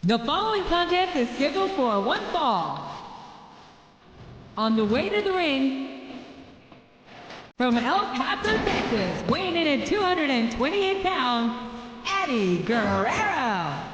The following contest is scheduled for one fall. On the way to the ring, from El Paso, Texas, weighing in at 228 pounds, Eddie Guerrero.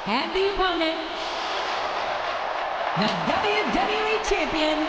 And the opponent, the WWE Champion,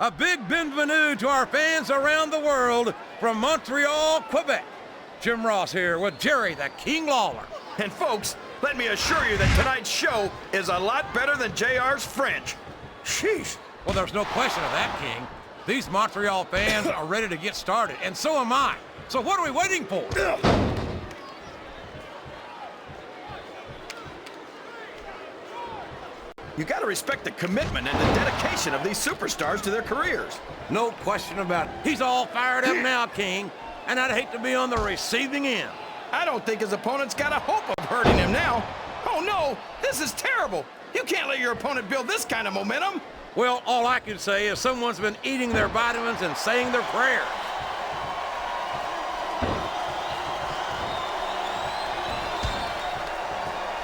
A big bienvenue to our fans around the world from Montreal, Quebec. Jim Ross here with Jerry the King Lawler. And folks, let me assure you that tonight's show is a lot better than JR's French. Sheesh. Well, there's no question of that, King. These Montreal fans are ready to get started, and so am I. So what are we waiting for? You gotta respect the commitment and the dedication of these superstars to their careers. No question about it. He's all fired up now, King, and I'd hate to be on the receiving end. I don't think his opponent's got a hope of hurting him now. Oh no, this is terrible. You can't let your opponent build this kind of momentum. Well, all I can say is someone's been eating their vitamins and saying their prayers.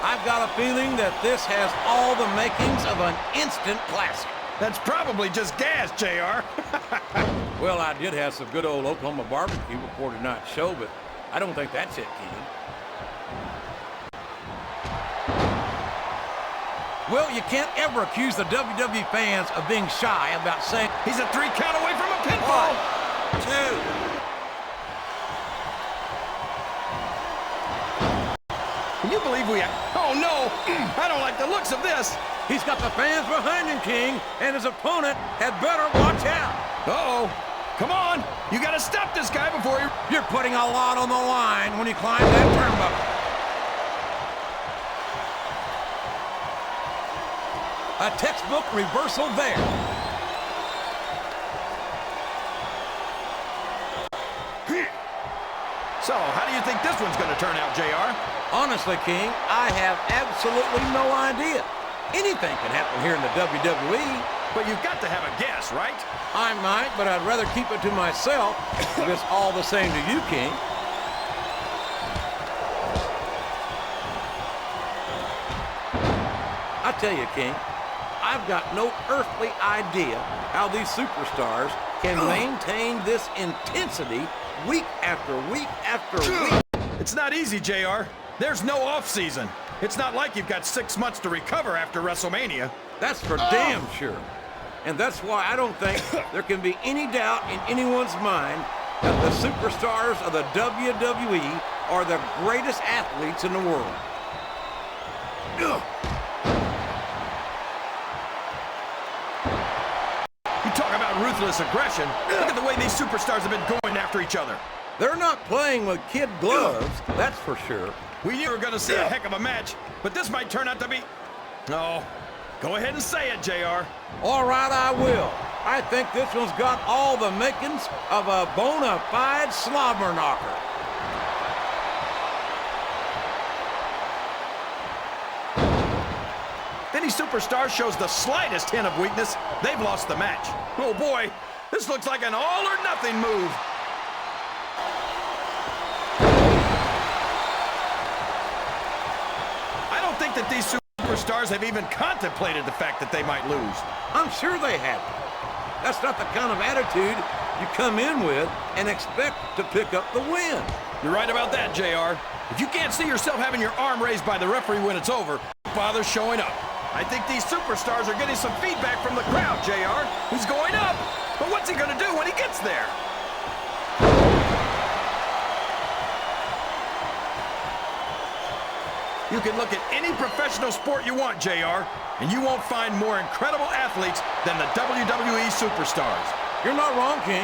I've got a feeling that this has all the makings of an instant classic. That's probably just gas, JR. Well, I did have some good old Oklahoma barbecue before tonight's show, but I don't think that's it, King. Well, you can't ever accuse the WWE fans of being shy about saying he's a 3 count away from a pinfall. 1, 2. Can you believe we have... Oh, no. I don't like the looks of this. He's got the fans behind him, King, and his opponent had better watch out. Uh-oh. Come on. You got to stop this guy before he... You're putting a lot on the line when you climb that turnbuckle. A textbook reversal there. So, how do you think this one's going to turn out, JR? Honestly, King, I have absolutely no idea. Anything can happen here in the WWE. But you've got to have a guess, right? I might, but I'd rather keep it to myself if it's all the same to you, King. I tell you, King, I've got no earthly idea how these superstars can maintain this intensity week after week after week. It's not easy, JR. There's no off-season. It's not like you've got 6 months to recover after WrestleMania. That's for damn sure. And that's why I don't think there can be any doubt in anyone's mind that the superstars of the WWE are the greatest athletes in the world. You talk about ruthless aggression. Look at the way these superstars have been going after each other. They're not playing with kid gloves, that's for sure. We knew we were going to see a heck of a match, but this might turn out to be... No. Go ahead and say it, JR. All right, I will. I think this one's got all the makings of a bona fide slobber knocker. If any superstar shows the slightest hint of weakness, they've lost the match. Oh boy, this looks like an all-or-nothing move. I don't think that these superstars have even contemplated the fact that they might lose. I'm sure they haven't. That's not the kind of attitude you come in with and expect to pick up the win. You're right about that, JR. If you can't see yourself having your arm raised by the referee when it's over, bother showing up. I think these superstars are getting some feedback from the crowd, JR. He's going up, but what's he going to do when he gets there? You can look at any professional sport you want, JR, and you won't find more incredible athletes than the WWE superstars. You're not wrong, King.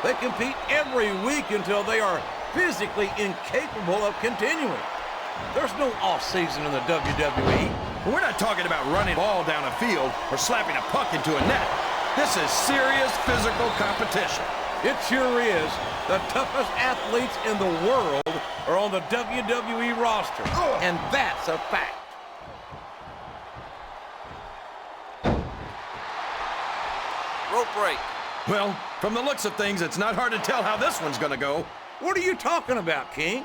They compete every week until they are physically incapable of continuing. There's no off-season in the WWE. We're not talking about running a ball down a field or slapping a puck into a net. This is serious physical competition. It sure is. The toughest athletes in the world are on the WWE roster, and that's a fact. Rope break. Well, from the looks of things, it's not hard to tell how this one's going to go. What are you talking about, King?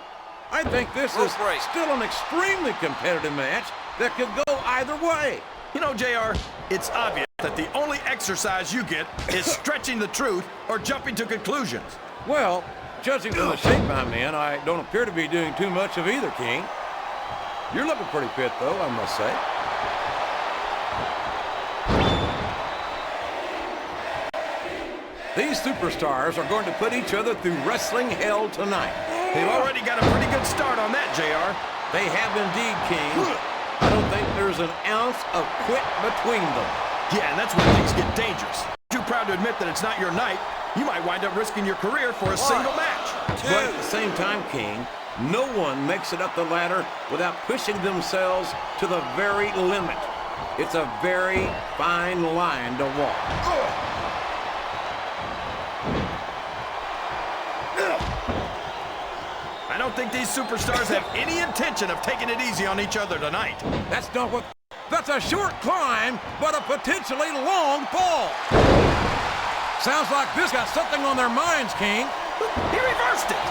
I think this is still an extremely competitive match that could go either way. You know, JR, it's obvious that the only exercise you get is stretching the truth or jumping to conclusions. Well, judging from the shape I'm in, I don't appear to be doing too much of either, King. You're looking pretty fit, though, I must say. These superstars are going to put each other through wrestling hell tonight. They've already got a pretty good start on that, JR. They have indeed, King. I don't think there's an ounce of quit between them. Yeah, and that's when things get dangerous. Too proud to admit that it's not your night. You might wind up risking your career for a single match. But at the same time, King, no one makes it up the ladder without pushing themselves to the very limit. It's a very fine line to walk. I don't think these superstars have any intention of taking it easy on each other tonight. That's not what... That's a short climb, but a potentially long fall. Sounds like this got something on their minds, King. He reversed it.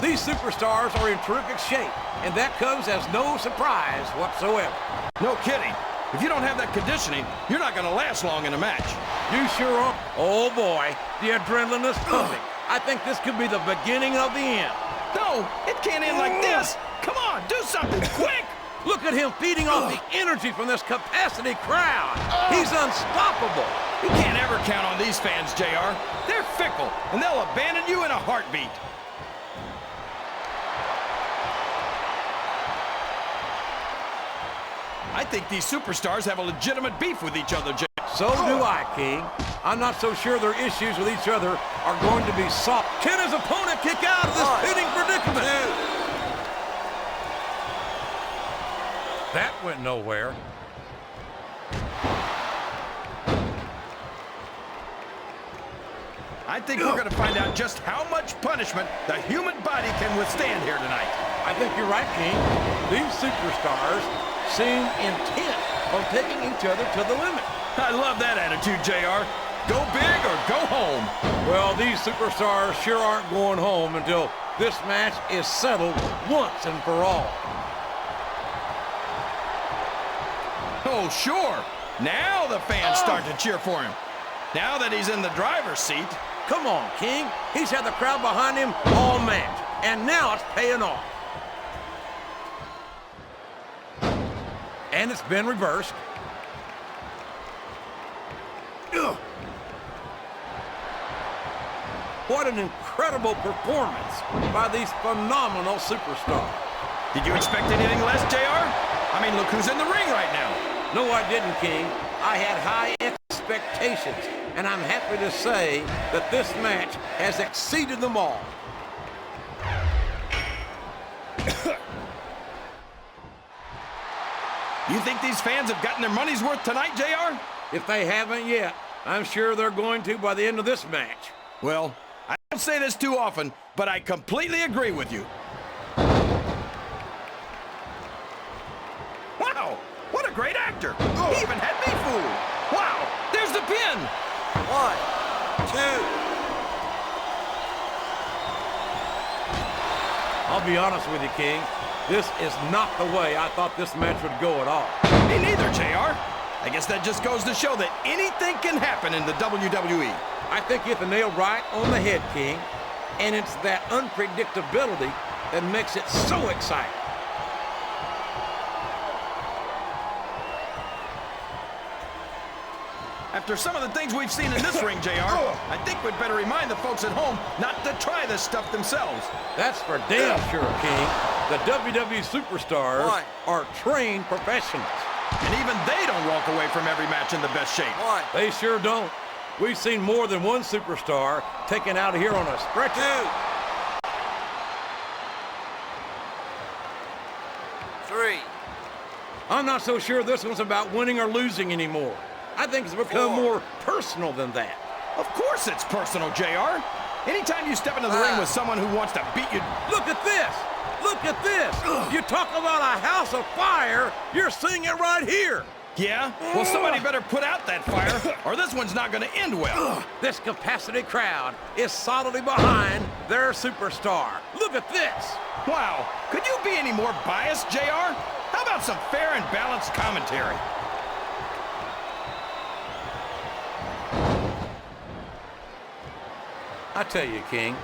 These superstars are in terrific shape, and that comes as no surprise whatsoever. No kidding. If you don't have that conditioning, you're not going to last long in a match. You sure are. Oh, boy, the adrenaline is pumping. I think this could be the beginning of the end. No, it can't end like this. Come on, do something, quick! Look at him feeding off the energy from this capacity crowd. He's unstoppable. You can't ever count on these fans, JR. They're fickle, and they'll abandon you in a heartbeat. I think these superstars have a legitimate beef with each other, JR. So do I, King. I'm not so sure their issues with each other are going to be solved. Can his opponent kick out of this pitting predicament? That went nowhere. I think we're going to find out just how much punishment the human body can withstand here tonight. I think you're right, King. These superstars seem intent on taking each other to the limit. I love that attitude, JR. Go big or go home. Well, these superstars sure aren't going home until this match is settled once and for all. Oh, sure. Now the fans start to cheer for him. Now that he's in the driver's seat. Come on, King. He's had the crowd behind him all match, and now it's paying off. And it's been reversed. Ugh. What an incredible performance by these phenomenal superstars. Did you expect anything less, JR? I mean, look who's in the ring right now. No, I didn't, King. I had high expectations, and I'm happy to say that this match has exceeded them all. You think these fans have gotten their money's worth tonight, JR? If they haven't yet, I'm sure they're going to by the end of this match. Well, I don't say this too often, but I completely agree with you. Wow, what a great actor. He even had me fooled. Wow, there's the pin. 1, 2. I'll be honest with you, King. This is not the way I thought this match would go at all. Me neither, JR. I guess that just goes to show that anything can happen in the WWE. I think you hit the nail right on the head, King. And it's that unpredictability that makes it so exciting. After some of the things we've seen in this ring, JR, I think we'd better remind the folks at home not to try this stuff themselves. That's for damn sure, King. The WWE superstars are trained professionals. And even they don't walk away from every match in the best shape. They sure don't. We've seen more than one superstar taken out of here on a stretcher. 2, 3. I'm not so sure this one's about winning or losing anymore. I think it's become 4. more personal than that. Of course it's personal, JR. Anytime you step into the ring with someone who wants to beat you... Look at this! Look at this! You talk about a house of fire, you're seeing it right here! Yeah? Well, somebody better put out that fire, or this one's not going to end well. This capacity crowd is solidly behind their superstar. Look at this! Wow. Could you be any more biased, JR? How about some fair and balanced commentary? I tell you, King,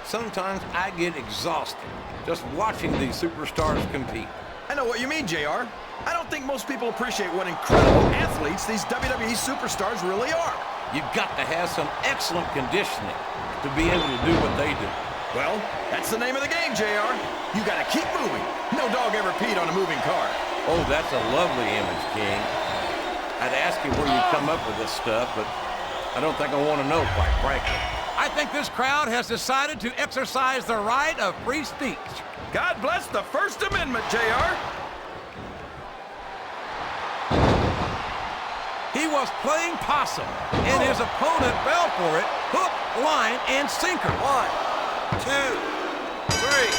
sometimes I get exhausted just watching these superstars compete. I know what you mean, JR. I don't think most people appreciate what incredible athletes these WWE superstars really are. You've got to have some excellent conditioning to be able to do what they do. Well, that's the name of the game, JR. You got to keep moving. No dog ever peed on a moving car. Oh, that's a lovely image, King. I'd ask you where you come up with this stuff, but I don't think I want to know, quite frankly. I think this crowd has decided to exercise the right of free speech. God bless the First Amendment, JR. He was playing possum, and his opponent fell for it, hook, line, and sinker. 1, 2, 3.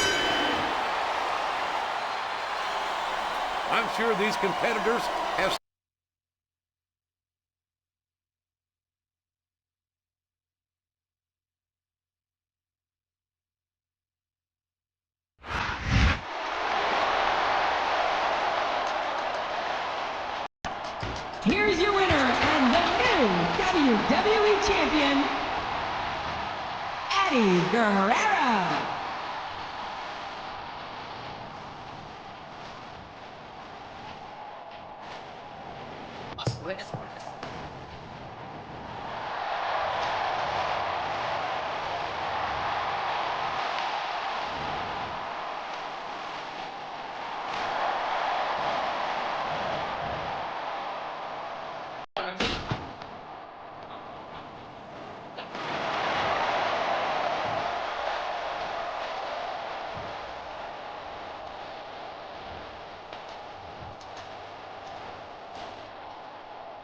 I'm sure these competitors have Here's your winner and the new WWE Champion, Eddie Guerrero.